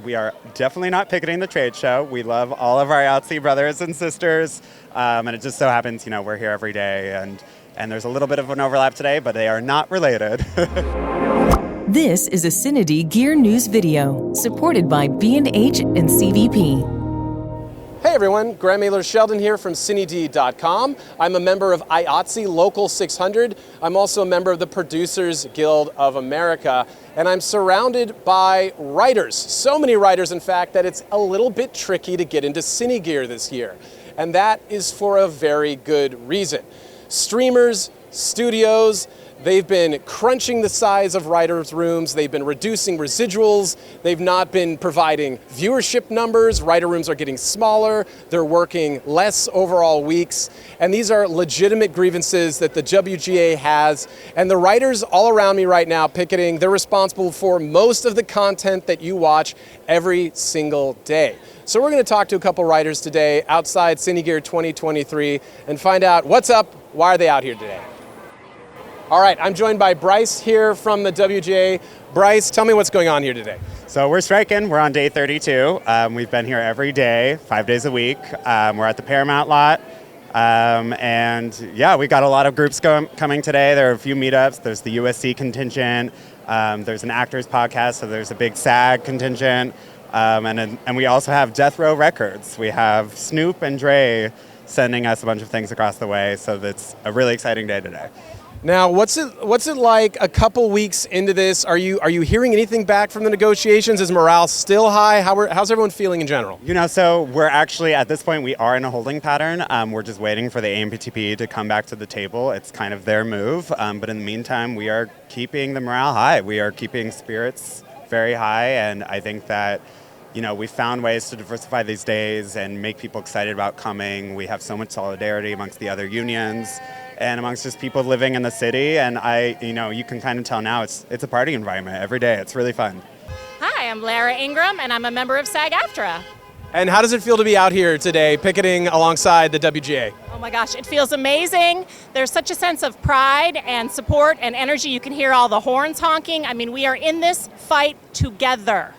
we are definitely not picketing the trade show. We love all of our IATSE brothers and sisters, and it just so happens, we're here every day, and there's a little bit of an overlap today, but they are not related. This is a CineD Gear News video, supported by B&H and CVP. Hey everyone, Graham Mailer-Sheldon here from CineD.com. I'm a member of IATSE Local 600. I'm also a member of the Producers Guild of America, and I'm surrounded by writers. So many writers, in fact, that it's a little bit tricky to get into Cine Gear this year. And that is for a very good reason. Streamers, studios, they've been crunching the size of writers' rooms. They've been reducing residuals. They've not been providing viewership numbers. Writer rooms are getting smaller. They're working less overall weeks. And these are legitimate grievances that the WGA has. And the writers all around me right now picketing, they're responsible for most of the content that you watch every single day. So we're going to talk to a couple writers today outside Cine Gear 2023 and find out what's up, why are they out here today. All right, I'm joined by Bryce here from the WGA. Bryce, tell me what's going on here today. So we're striking. We're on day 32. We've been here every day, 5 days a week. We're at the Paramount lot. And yeah, we got a lot of groups coming today. There are a few meetups. There's the USC contingent. There's an actors podcast, so there's a big SAG contingent. And we also have Death Row Records. We have Snoop and Dre sending us a bunch of things across the way. So that's a really exciting day today. Now, what's it like a couple weeks into this? Are you hearing anything back from the negotiations? Is morale still high? How's everyone feeling in general? So we're actually, at this point, we are in a holding pattern. We're just waiting for the AMPTP to come back to the table. It's kind of their move. But in the meantime, we are keeping the morale high. We are keeping spirits very high. And I think that, we found ways to diversify these days and make people excited about coming. We have so much solidarity amongst the other unions and amongst just people living in the city. And you can kind of tell now it's a party environment every day. It's really fun. Hi, I'm Lara Ingram, and I'm a member of SAG-AFTRA. And how does it feel to be out here today, picketing alongside the WGA? Oh my gosh, it feels amazing. There's such a sense of pride and support and energy. You can hear all the horns honking. I mean, we are in this fight together.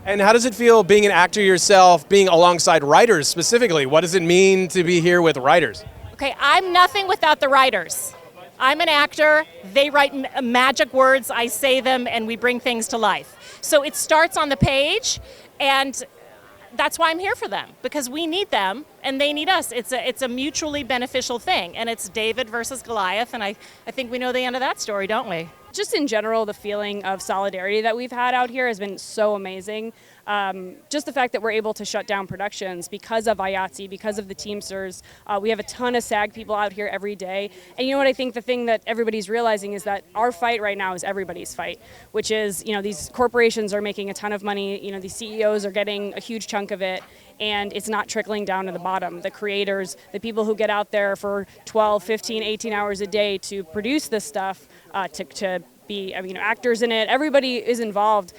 And how does it feel being an actor yourself, being alongside writers specifically? What does it mean to be here with writers? Okay, I'm nothing without the writers. I'm an actor. They write magic words. I say them, and we bring things to life. So it starts on the page, and that's why I'm here for them, because we need them, and they need us. It's a mutually beneficial thing, and it's David versus Goliath, and I think we know the end of that story, don't we? Just in general, the feeling of solidarity that we've had out here has been so amazing. Just the fact that we're able to shut down productions because of IATSE, because of the Teamsters. We have a ton of SAG people out here every day. And you know what, I think the thing that everybody's realizing is that our fight right now is everybody's fight, which is, these corporations are making a ton of money, these CEOs are getting a huge chunk of it, and it's not trickling down to the bottom. The creators, the people who get out there for 12, 15, 18 hours a day to produce this stuff, to be actors in it, everybody is involved,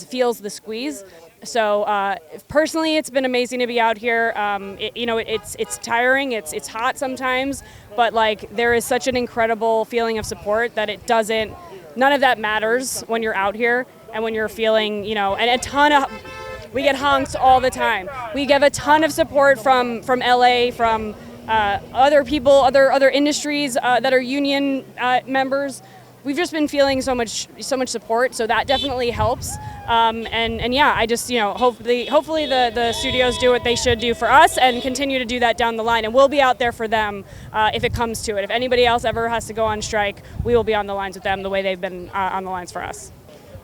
feels the squeeze. So personally, it's been amazing to be out here. It's tiring, it's hot sometimes, but there is such an incredible feeling of support that none of that matters when you're out here and when you're feeling, and we get honks all the time. We give a ton of support from LA, from other people, other industries that are union members. We've just been feeling so much support, so that definitely helps. And yeah, I just hopefully the studios do what they should do for us and continue to do that down the line. And we'll be out there for them if it comes to it. If anybody else ever has to go on strike, we will be on the lines with them the way they've been on the lines for us.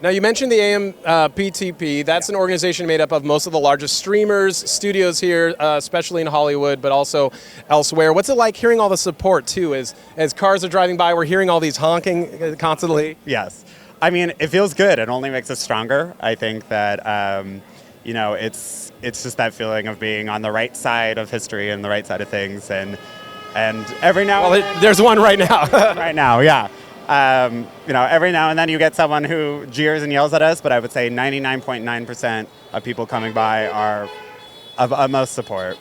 Now, you mentioned the AMPTP. That's an organization made up of most of the largest streamers, studios here, especially in Hollywood, but also elsewhere. What's it like hearing all the support, too? As cars are driving by, we're hearing all these honking constantly. Yes. I mean, it feels good. It only makes us stronger. I think that, it's just that feeling of being on the right side of history and the right side of things. And every now and then... There's one right now. Right now, yeah. Every now and then you get someone who jeers and yells at us, but I would say 99.9% of people coming by are of utmost support.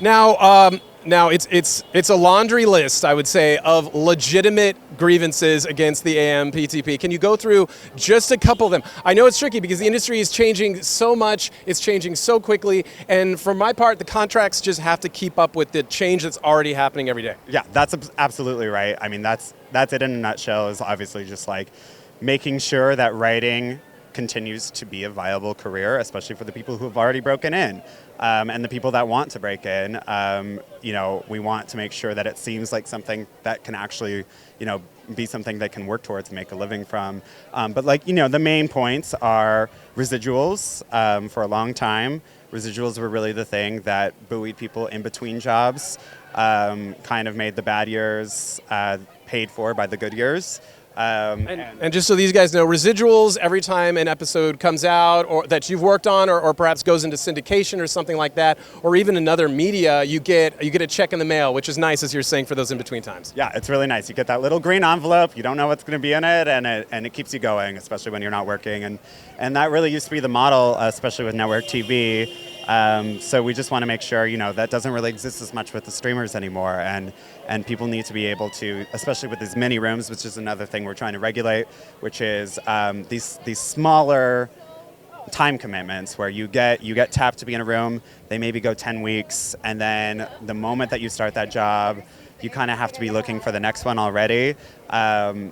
Now, Now, it's a laundry list, I would say, of legitimate grievances against the AMPTP. Can you go through just a couple of them? I know it's tricky because the industry is changing so much, it's changing so quickly, and for my part, the contracts just have to keep up with the change that's already happening every day. Yeah, that's absolutely right. I mean, that's it in a nutshell, is obviously just like making sure that writing continues to be a viable career, especially for the people who have already broken in. And the people that want to break in, we want to make sure that it seems like something that can actually, be something they can work towards and make a living from. But the main points are residuals. For a long time, residuals were really the thing that buoyed people in between jobs, kind of made the bad years paid for by the good years. And just so these guys know, residuals, every time an episode comes out or that you've worked on or perhaps goes into syndication or something like that, or even another media, you get a check in the mail, which is nice, as you're saying, for those in-between times. Yeah, it's really nice. You get that little green envelope, you don't know what's going to be in it, and it keeps you going, especially when you're not working. And that really used to be the model, especially with network TV. So we just want to make sure, that doesn't really exist as much with the streamers anymore. And people need to be able to, especially with these mini rooms, which is another thing we're trying to regulate, which is these smaller time commitments where you get tapped to be in a room, they maybe go 10 weeks, and then the moment that you start that job, you kind of have to be looking for the next one already. And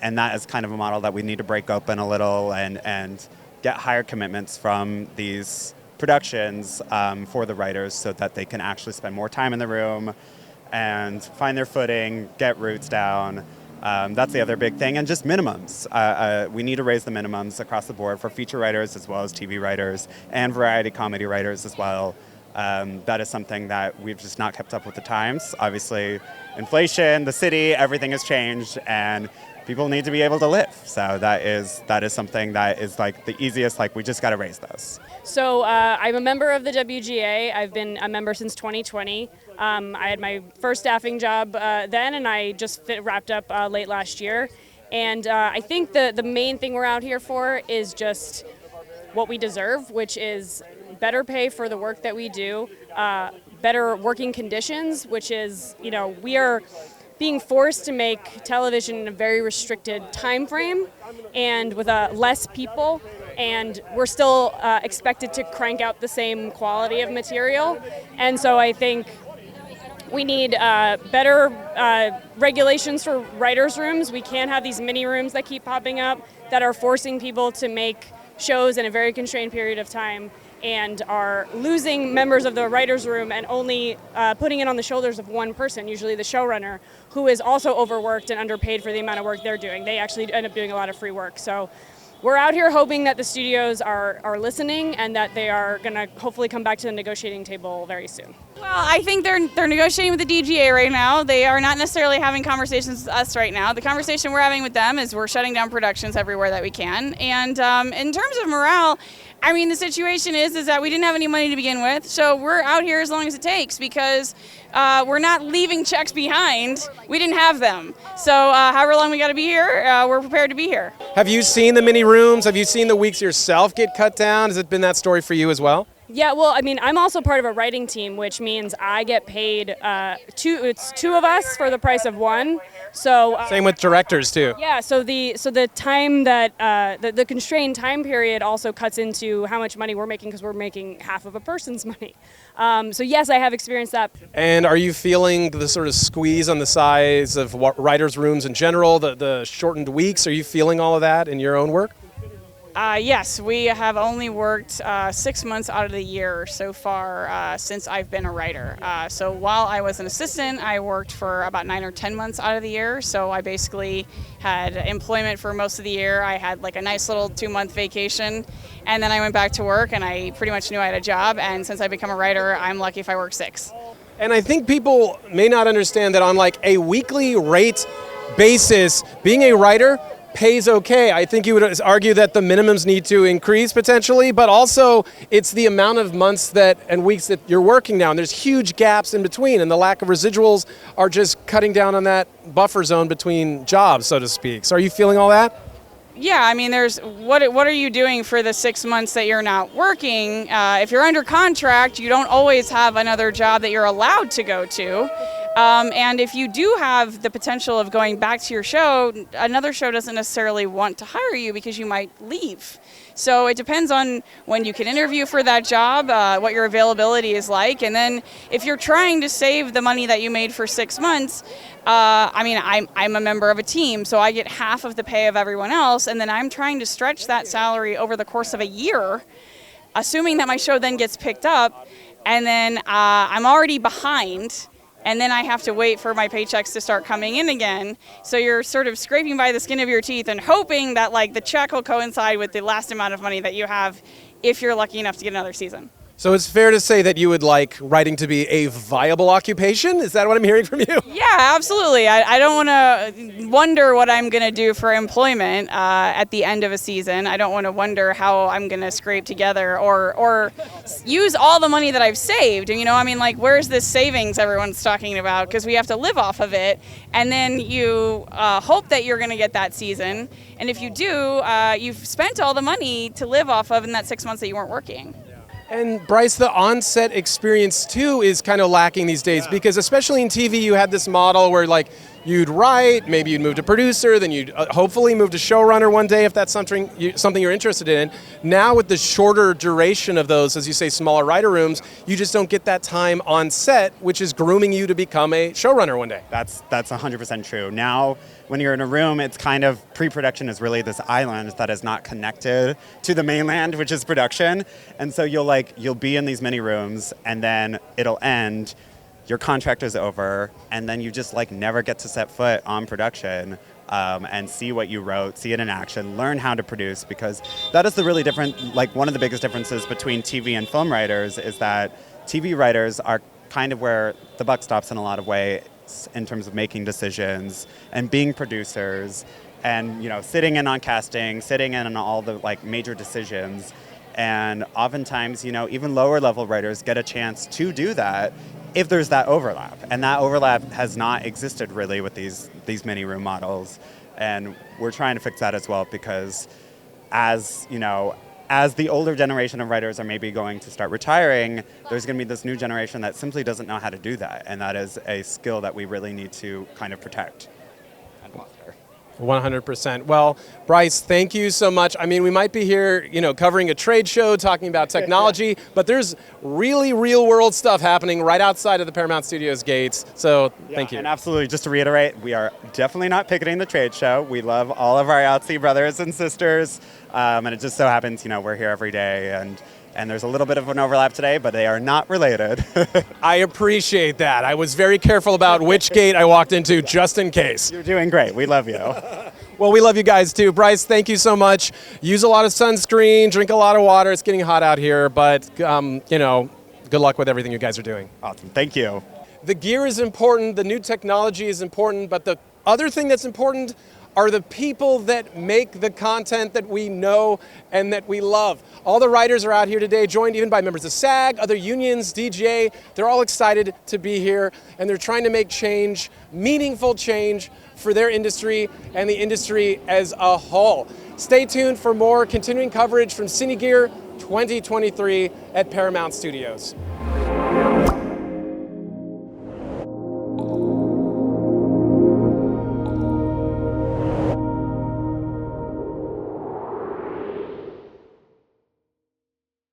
that is kind of a model that we need to break open a little and get higher commitments from these productions for the writers so that they can actually spend more time in the room and find their footing, get roots down. That's the other big thing. And just minimums. We need to raise the minimums across the board for feature writers as well as TV writers and variety comedy writers as well. That is something that we've just not kept up with the times. Obviously, inflation, the city, everything has changed, and people need to be able to live. So that is something that is like the easiest, we just got to raise those. So I'm a member of the WGA. I've been a member since 2020. I had my first staffing job then, and I just wrapped up late last year. And I think the main thing we're out here for is just what we deserve, which is better pay for the work that we do, better working conditions, which is, we are being forced to make television in a very restricted time frame and with less people, and we're still expected to crank out the same quality of material. And so I think we need better regulations for writers' rooms. We can't have these mini rooms that keep popping up that are forcing people to make shows in a very constrained period of time and are losing members of the writer's room and only putting it on the shoulders of one person, usually the showrunner, who is also overworked and underpaid for the amount of work they're doing. They actually end up doing a lot of free work. So we're out here hoping that the studios are listening and that they are going to hopefully come back to the negotiating table very soon. Well, I think they're negotiating with the DGA right now. They are not necessarily having conversations with us right now. The conversation we're having with them is we're shutting down productions everywhere that we can. And in terms of morale, I mean, the situation is that we didn't have any money to begin with, so we're out here as long as it takes because we're not leaving checks behind. We didn't have them. So however long we got to be here, we're prepared to be here. Have you seen the mini rooms? Have you seen the weeks yourself get cut down? Has it been that story for you as well? Yeah, well, I mean, I'm also part of a writing team, which means I get paid it's two of us for the price of one. So same with directors too. Yeah, so the time that the constrained time period also cuts into how much money we're making because we're making half of a person's money. So yes, I have experienced that. And are you feeling the sort of squeeze on the size of writers' rooms in general, the shortened weeks? Are you feeling all of that in your own work? Yes, we have only worked 6 months out of the year so far since I've been a writer. So while I was an assistant, I worked for about 9 or 10 months out of the year. So I basically had employment for most of the year. I had like a nice little 2-month vacation, and then I went back to work, and I pretty much knew I had a job. And since I've become a writer, I'm lucky if I work 6. And I think people may not understand that on like a weekly rate basis, being a writer pays okay. I think you would argue that the minimums need to increase potentially, but also it's the amount of months and weeks that you're working now, and there's huge gaps in between, and the lack of residuals are just cutting down on that buffer zone between jobs, so to speak. So are you feeling all that? Yeah, I mean, there's what are you doing for the 6 months that you're not working? If you're under contract, you don't always have another job that you're allowed to go to. And if you do have the potential of going back to your show, another show doesn't necessarily want to hire you because you might leave. So it depends on when you can interview for that job, what your availability is like. And then if you're trying to save the money that you made for 6 months, I mean, I'm a member of a team, so I get half of the pay of everyone else. And then I'm trying to stretch that salary over the course of a year, assuming that my show then gets picked up. And then I'm already behind. And then I have to wait for my paychecks to start coming in again. So you're sort of scraping by the skin of your teeth and hoping that like the check will coincide with the last amount of money that you have if you're lucky enough to get another season. So it's fair to say that you would like writing to be a viable occupation? Is that what I'm hearing from you? Yeah, absolutely. I don't want to wonder what I'm going to do for employment at the end of a season. I don't want to wonder how I'm going to scrape together or use all the money that I've saved. And, you know, I mean, like, where's this savings everyone's talking about? Because we have to live off of it. And then you hope that you're going to get that season. And if you do, you've spent all the money to live off of in that 6 months that you weren't working. And Bryce, the on-set experience too is kind of lacking these days because especially in TV you had this model where like you'd write, maybe you'd move to producer, then you'd hopefully move to showrunner one day if that's something you're interested in. Now with the shorter duration of those, as you say, smaller writer rooms, you just don't get that time on set, which is grooming you to become a showrunner one day. That's 100% true. Now, when you're in a room, it's kind of pre-production is really this island that is not connected to the mainland, which is production. And so you'll be in these mini rooms and then it'll end, your contract is over, and then you just like never get to set foot on production and see what you wrote, see it in action, learn how to produce, because that is the really different, like one of the biggest differences between TV and film writers is that TV writers are kind of where the buck stops in a lot of ways in terms of making decisions and being producers and, you know, sitting in on casting, sitting in on all the like major decisions. And oftentimes, you know, even lower level writers get a chance to do that if there's that overlap. And that overlap has not existed really with these mini room models. And we're trying to fix that as well because as, you know, as the older generation of writers are maybe going to start retiring, there's going to be this new generation that simply doesn't know how to do that. And that is a skill that we really need to kind of protect and foster. 100%. Well, Bryce, thank you so much. I mean, we might be here, you know, covering a trade show, talking about technology, but there's really real world stuff happening right outside of the Paramount Studios gates. So thank you. And absolutely, just to reiterate, we are definitely not picketing the trade show. We love all of our IATSE brothers and sisters. And it just so happens, you know, we're here every day and there's a little bit of an overlap today, but they are not related. I appreciate that. I was very careful about which gate I walked into just in case. You're doing great. We love you. Well, we love you guys too. Bryce, thank you so much. Use a lot of sunscreen, drink a lot of water. It's getting hot out here, but, you know, good luck with everything you guys are doing. Awesome. Thank you. The gear is important. The new technology is important. But the other thing that's important are the people that make the content that we know and that we love. All the writers are out here today, joined even by members of SAG, other unions, DGA. They're all excited to be here, and they're trying to make change, meaningful change for their industry and the industry as a whole. Stay tuned for more continuing coverage from CineGear 2023 at Paramount Studios.